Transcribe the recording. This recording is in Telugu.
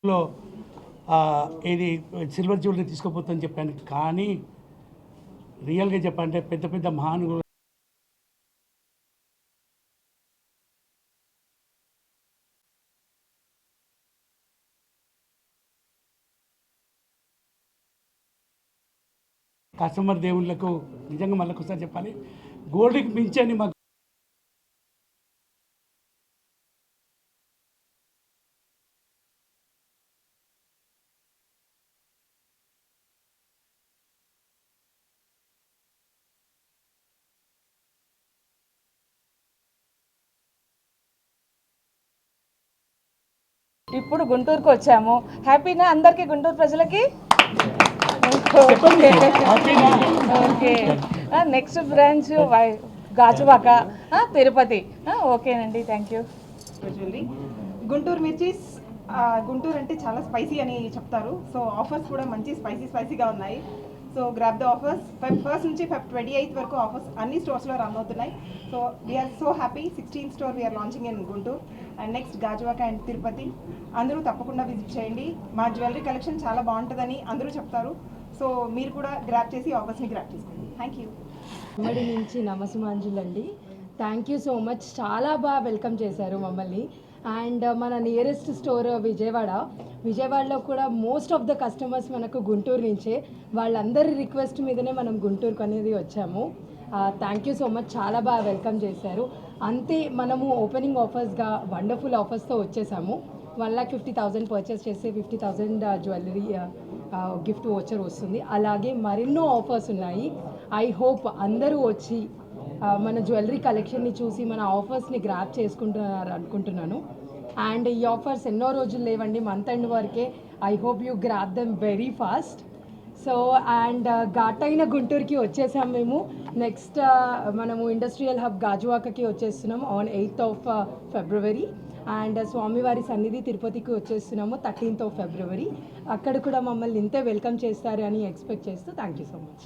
లో ఇది సిల్వర్ జ్యువెలరీ తీసుకోపోతుందని చెప్పాను. కానీ రియల్గా చెప్పాలంటే పెద్ద పెద్ద మహానుభావులు కస్టమర్ దేవుళ్ళకు నిజంగా మళ్ళీ ఒకసారి చెప్పాలి, గోల్డ్కి మించని మాకు ఇప్పుడు గుంటూరుకు వచ్చాము. హ్యాపీనా అందరికీ, గుంటూరు ప్రజలకి? Okay. Next branch Gajuwaka, Tirupati. ఓకేనండి, థ్యాంక్ యూ. గుంటూరు మిర్చీస్, గుంటూరు అంటే చాలా స్పైసీ అని చెప్తారు. సో ఆఫర్స్ కూడా మంచి స్పైసీగా ఉన్నాయి. So grab the offers. Feb 1st నుంచి Feb 28th వరకు ఆఫర్స్ అన్ని స్టోర్స్లో రన్ అవుతున్నాయి. So we're so happy. 16th store we're launching in Guntur and next Gajuwaka and Tirupati. అందరూ తప్పకుండా విజిట్ చేయండి. మా జ్యువెలరీ కలెక్షన్ చాలా బాగుంటుందని అందరూ చెప్తారు. సో మీరు కూడా గ్రాప్ చేసి ఆఫర్స్ని గ్రాప్ చేసుకోండి. Thank you. ఉమ్మడి నుంచి నమస్మాంజులండి. Thank you so much. చాలా బాగా వెల్కమ్ చేశారు మమ్మల్ని. అండ్ మన నియరెస్ట్ స్టోర్ విజయవాడలో కూడా మోస్ట్ ఆఫ్ ద కస్టమర్స్ మనకు గుంటూరు నుంచే. వాళ్ళందరి రిక్వెస్ట్ మీదనే మనం గుంటూరుకు అనేది వచ్చాము. Thank you so much. చాలా బాగా వెల్కమ్ చేశారు. అంతే, మనము ఓపెనింగ్ ఆఫర్స్గా వండర్ఫుల్ ఆఫర్స్తో వచ్చేసాము. 1,50,000 పర్చేస్ చేస్తే 50,000 జ్యువెలరీ గిఫ్ట్ వోచర్ వస్తుంది. అలాగే మరెన్నో ఆఫర్స్ ఉన్నాయి. ఐ హోప్ అందరూ వచ్చి మన జ్యువెలరీ కలెక్షన్ని చూసి మన ఆఫర్స్ని గ్రాప్ చేసుకుంటున్నారు అనుకుంటున్నాను. అండ్ ఈ ఆఫర్స్ ఎన్నో రోజులు లేవండి, మంత్ ఎండ్ వరకే. I hope you grab them very fast. So and ఘాటైన గుంటూరుకి వచ్చేసాం మేము. నెక్స్ట్ మనము ఇండస్ట్రియల్ హబ్ గాజువాకకి వచ్చేస్తున్నాం ఆన్ 8th February. అండ్ స్వామివారి సన్నిధి తిరుపతికి వచ్చేస్తున్నాము 13th February. అక్కడ కూడా మమ్మల్ని ఇంతే వెల్కమ్ చేస్తారు అని ఎక్స్పెక్ట్ చేస్తూ థ్యాంక్ యూ సో మచ్.